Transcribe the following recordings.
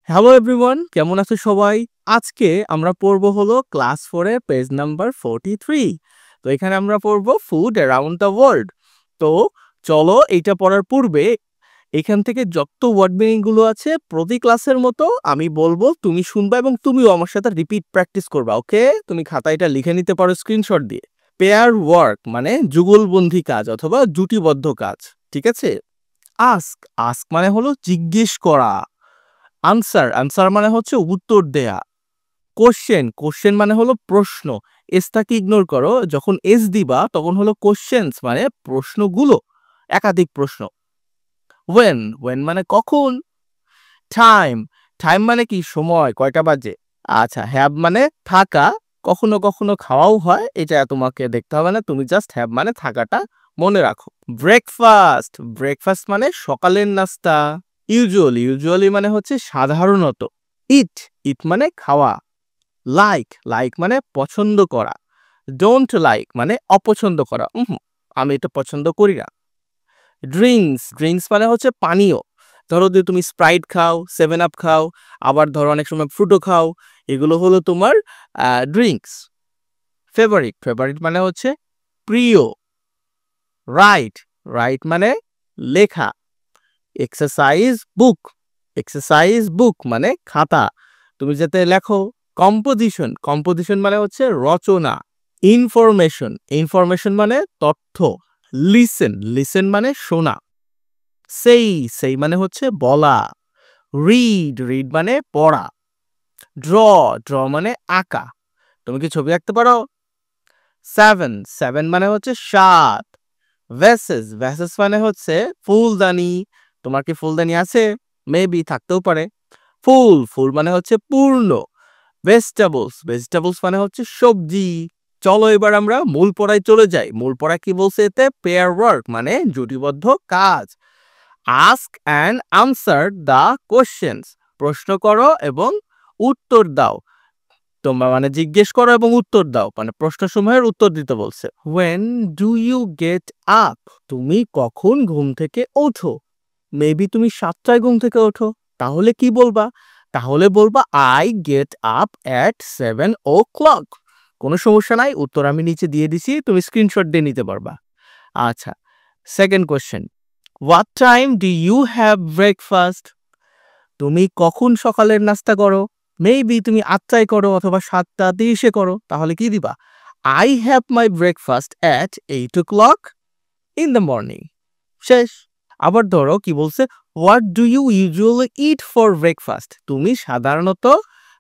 Hello everyone, কেমন আছো সবাই? আজকে আমরা পড়ব হলো ক্লাস 4 এর পেজ নাম্বার 43। তো এখানে আমরা পড়ব ফুড অ্যারাউন্ড দ্য ওয়ার্ল্ড। তো চলো এইটা পড়ার পূর্বে এখান থেকে যত ওয়ার্ড মিনিং গুলো আছে প্রতি ক্লাসের মতো আমি বলবো, তুমি শুনবা এবং তুমিও আমার সাথে রিপিট প্র্যাকটিস করবা। ওকে, তুমি খাতায় এটা লিখে নিতে পারো স্ক্রিনশট দিয়ে। পেয়ার ওয়ার্ক মানে যুগলবন্ধী কাজ অথবা জুটিবদ্ধ কাজ, ঠিক আছে? আস্ক আস্ক মানে হলো জিজ্ঞেস করা। আনসার আনসার মানে হচ্ছে উত্তর দেয়া। কোশ্চেন কোশ্চেন মানে হলো প্রশ্ন। এসটাকে ইগনোর করো, যখন এস দিবা তখন হলো কোশ্চেন্স মানে প্রশ্নগুলো, একাধিক প্রশ্ন। ওয়েন ওয়েন মানে কখন। টাইম টাইম মানে কি সময়, কয়টা বাজে। আচ্ছা, হ্যাভ মানে থাকা, কখনো কখনো খাওয়াও হয়, এটা তোমাকে দেখতে হবে না, তুমি জাস্ট হ্যাভ মানে থাকাটা মনে রাখো। ব্রেকফাস্ট ব্রেকফাস্ট মানে সকালের নাস্তা। ইউজুয়ালি ইউজুয়ালি মানে হচ্ছে সাধারণত। ইট ইট মানে খাওয়া। লাইক লাইক মানে পছন্দ করা। ডোন্ট লাইক মানে অপছন্দ করা, আমি এটা পছন্দ করি না। ড্রিঙ্কস ড্রিঙ্কস মানে হচ্ছে পানীয়। ধরো যে তুমি স্প্রাইট খাও, 7 আপ খাও, আবার ধরো অনেক সময় ফ্রুটো খাও, এগুলো হলো তোমার ড্রিঙ্কস। ফেভারিট ফেভারিট মানে হচ্ছে প্রিয়। রাইট রাইট মানে লেখা। এক্সারসাইজ বুক এক্সারসাইজ বুক মানে খাতা, তুমি যাতে লেখো। কম্পোজিশন কম্পোজিশন মানে হচ্ছে রচনা। ইনফরমেশন ইনফরমেশন মানে তথ্য। লিসেন লিসেন মানে শোনা। সেই সেই মানে হচ্ছে বলা। রিড রিড মানে পড়া। ড্র ড্র মানে আঁকা, তুমি কি ছবি আঁকতে পারো? সেভেন সেভেন মানে হচ্ছে 7। ভেসেস ভেসেস মানে হচ্ছে ফুলদানি, তোমার কি ফুলদানি আছে? মেবি থাকতেও পারে। ফুল ফুল মানে হচ্ছে পূর্ণ। ভেজিটেবলস ভেজিটেবলস মানে হচ্ছে সবজি। চলো এবার আমরা মূল পড়ায় চলে যাই। মূল পড়া কি বলছে এতে? পেয়ার ওয়ার্ক মানে জুটিবদ্ধ কাজ। Ask and answer the questions, প্রশ্ন করো এবং উত্তর দাও। তোমরা মানে জিজ্ঞেস করো এবং উত্তর দাও, মানে প্রশ্নসমূহের উত্তর দিতে বলছে। When do you get up, তুমি কখন ঘুম থেকে ওঠো? মেবি তুমি 7টায় ঘুম থেকে ওঠো, তাহলে কি বলবা? তাহলে বলবা I get up at 7 o'clock। কোনো সমস্যা নাই, উত্তর আমি নিচে দিয়ে দিছি, তুমি স্ক্রিনশট দিয়ে নিতে পারবা। আচ্ছা, second question, what time do you have breakfast? তুমি কখন সকালের নাস্তা করো? মেবি তুমি 8টায় করো অথবা 7:30 করো, তাহলে কি দিবা? I have my breakfast at 8 o'clock in the morning. শেষ। আবার ধরো কি বলছে, what do you usually eat for breakfast? তুমি সাধারণত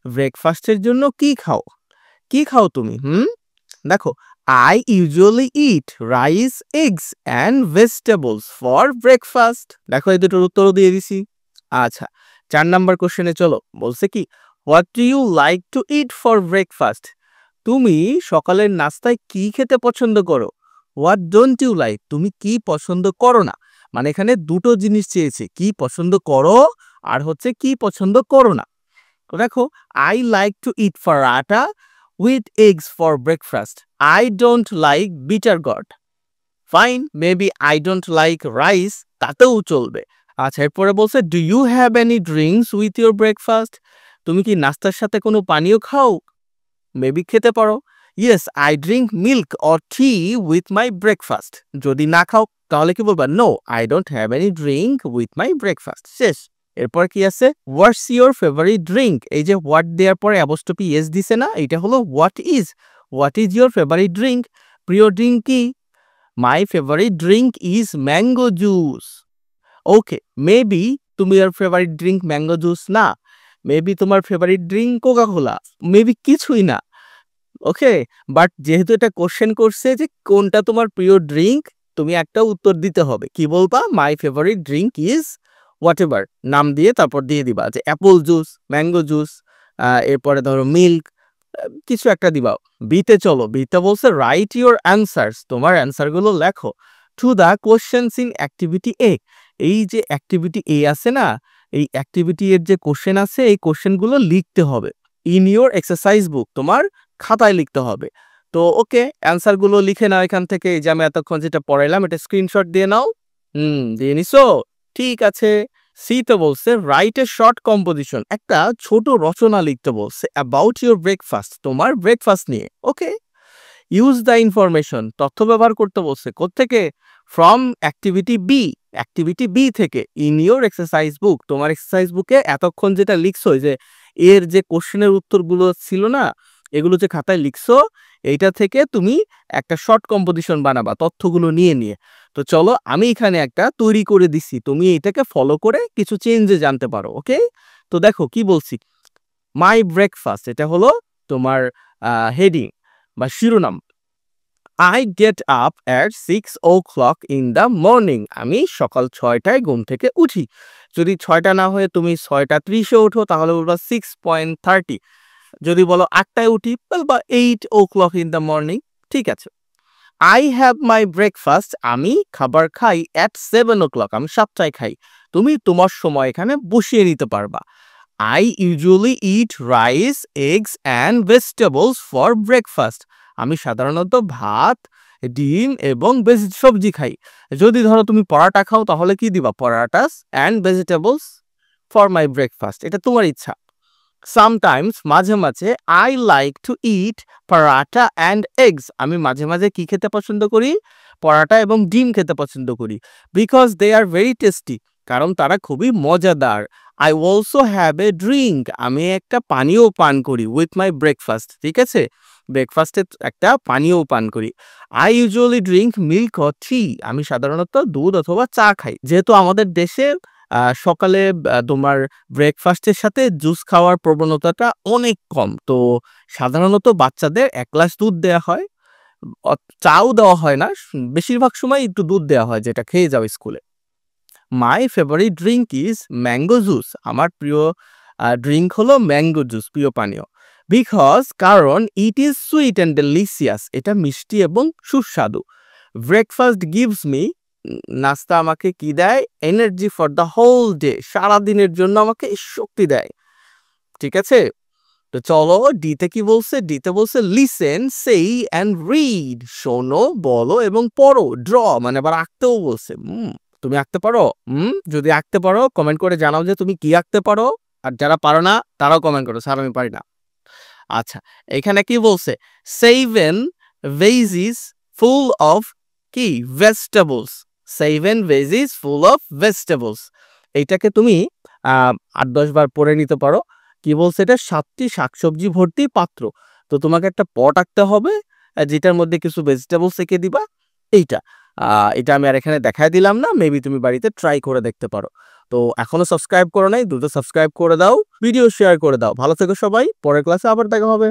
ব্রেকফাস্টের জন্য কি খাও? কি খাও তুমি? দেখো, I usually eat rice eggs and vegetables for breakfast. দেখো এই দুটোর উত্তরও দিয়ে দিছি। আচ্ছা, 4 নাম্বার কোশ্চেনে চলো, বলছে কি, what do you like to eat for breakfast? তুমি সকালের নাস্তায় কি খেতে পছন্দ করো? হোয়াট ডোন্ট ইউ লাইক, তুমি কি পছন্দ করো না? মানে এখানে দুটো জিনিস চেয়েছে, কি পছন্দ করো আর হচ্ছে কি পছন্দ করো না। তো দেখো, I like to eat paratha with eggs for breakfast. I don't like bitter gourd. Fine, maybe I don't like rice, তাতেও চলবে। আচ্ছা, এরপরে বলছে, do you have any drinks with your breakfast? তুমি কি নাস্তার সাথে কোনো পানীয় খাও? মেবি খেতে পারো। Yes, I drink milk or tea with my breakfast. যদি না খাও তাহলে কি বলবা? No, I don't have any drink with my breakfast. শেষ। এরপর কি আছে? What's your favourite drink? এই যে হোয়াট দেওয়ার পরে অ্যাপোস্ট্রফি এস দিছে না, এটা হলো what is your favourite drink? প্রিয় ড্রিঙ্ক কি? My favourite drink is mango juice. Okay, maybe তুমি your favourite drink mango juice না, মেবি তোমার favourite drink Coca Cola, maybe কিছুই না। ওকে, বাট যেহেতু এটা কোশ্চেন করছে যে কোনটা তোমার প্রিয় ড্রিঙ্ক, তুমি একটা উত্তর দিতে হবে। কি বলবা? মাই favourite drink is what ever, নাম দিয়ে তারপর দিয়ে দিবা যে অ্যাপল জুস, ম্যাঙ্গো জুস, এরপরে ধরো মিল্ক, কিছু একটা দিবা। বিতে চলো, বিতে বলছে রাইট ইউর অ্যান্সার্স, তোমার অ্যান্সারগুলো লেখো to the questions in activity A. এই যে অ্যাক্টিভিটি এ আছে না, এই অ্যাক্টিভিটি এর যে কোশ্চেন আছে, এই কোশ্চেনগুলো লিখতে হবে ইন ইউর এক্সারসাইজ বুক, তোমার খাতায় লিখতে হবে। তো ওকে, অ্যান্সারগুলো লিখে নাও এখান থেকে, এই যে আমি এতক্ষণ যেটা পড়াইলাম এটা স্ক্রিনশট দিয়ে নাও। দিয়ে নিছো? ঠিক আছে, সি তে বলছে রাইট এ শর্ট কম্পোজিশন, একটা ছোট রচনা লিখতে বলছে অ্যাবাউট ইউর ব্রেকফাস্ট, তোমার ব্রেকফাস্ট নিয়ে। ওকে, ইউজ দ্য ইনফরমেশন, তথ্য ব্যবহার করতে বলছে কোত্থেকে, ফ্রম অ্যাক্টিভিটি বি থেকে, ইন ইউর এক্সারসাইজ বুক, তোমার এক্সারসাইজ বুকে এতক্ষণ যেটা লিখছো যে এর যে কোশ্চেনের উত্তরগুলো ছিল না, এগুলো যে খাতায় লিখছো, এইটা থেকে তুমি একটা শর্ট কম্পোজিশন বানাবা তথ্যগুলো নিয়ে নিয়ে। তো চলো আমি এখানে একটা তৈরি করে দিছি, তুমি এটাকে ফলো করে কিছু চেঞ্জে জানতে পারো। ওকে, তো দেখো কি বলছি, মাই ব্রেকফাস্ট, এটা হলো তোমার হেডিং বা শিরোনাম। I get up at 6 o'clock in the morning. আমি সকাল 6টায় ঘুম থেকে উঠি। যদি 6টা না হয়ে তুমি 6টা 30-এ ওঠো তাহলে বলবা 6:30। যদি বলো 8টায় উঠি বলবা 8 o'clock in the morning। ঠিক আছে। I have my breakfast, আমি খাবার খাই at 7 o'clock, আমি 7টায় খাই। তুমি তোমার সময় এখানে বসিয়ে নিতে পারবা। I usually eat rice, eggs and vegetables for breakfast. আমি সাধারণত ভাত, ডিম এবং সবজি খাই। যদি ধরো তুমি পরাটা খাও তাহলে কি দিবা, parathas and vegetables for my breakfast, এটা তোমার ইচ্ছা। সামটাইমস, মাঝে মাঝে, I like to eat paratha and eggs, আমি মাঝে মাঝে কি খেতে পছন্দ করি, পরাটা এবং ডিম খেতে পছন্দ করি। Because they are very tasty, কারণ তারা খুবই মজাদার। I also have a drink, আমি একটা পানীয় পান করি উইথ মাই ব্রেকফাস্ট। ঠিক আছে, ব্রেকফাস্টে একটা পানীয় পান করি। I usually drink milk or tea, আমি সাধারণত দুধ অথবা চা খাই। যেহেতু আমাদের দেশে সকালে তোমার ব্রেকফাস্টের সাথে জুস খাওয়ার প্রবণতাটা অনেক কম, তো সাধারণত বাচ্চাদের 1 গ্লাস দুধ দেওয়া হয়, চাও দেওয়া হয় না, বেশিরভাগ সময় একটু দুধ দেওয়া হয় যেটা খেয়ে যাও স্কুলে। মাই favourite drink is mango juice, আমার প্রিয় ড্রিঙ্ক হলো ম্যাঙ্গো জুস, প্রিয় পানীয়। বিকজ, কারণ it is sweet and delicious, এটা মিষ্টি এবং সুস্বাদু। ব্রেকফাস্ট গিভস মি, নাস্তা আমাকে কি দেয়, energy for the whole day, সারাদিনের জন্য আমাকে শক্তি দেয়। ঠিক আছে, তো চলো ডিতে কি বলছে, ডিতে বলছে লিসেন, সেই অ্যান্ড রিড, শোনো, বলো এবং পড়ো। ড্র মানে আবার আঁকতেও বলছে। তুমি আঁকতে পারো? যদি আঁকতে পারো কমেন্ট করে জানাও যে তুমি কি আঁকতে পারো, আর যারা পারো না তারাও কমেন্ট করো স্যার আমি পারি না। আচ্ছা, এখানে কি বলছে, 7 veggies ফুল অফ কি vegetables, 7 veggies full of vegetables, এইটাকে তুমি 8-10 বার পড়ে নিতে পারো। কি বলছে, এটা 7টি শাকসবজি ভর্তি পাত্র। তো তোমাকে একটা পট আঁকতে হবে যেটার মধ্যে কিছু ভেজিটেবলস এঁকে দিবা। এটা আমি আর এখানে দেখায় দিলাম না, মেবি তুমি বাড়িতে ট্রাই করে দেখতে পারো। তো এখনো সাবস্ক্রাইব করো নাই, দ্রুত সাবস্ক্রাইব করে দাও, ভিডিও শেয়ার করে দাও। ভালো থেকো সবাই, পরের ক্লাসে আবার দেখা হবে।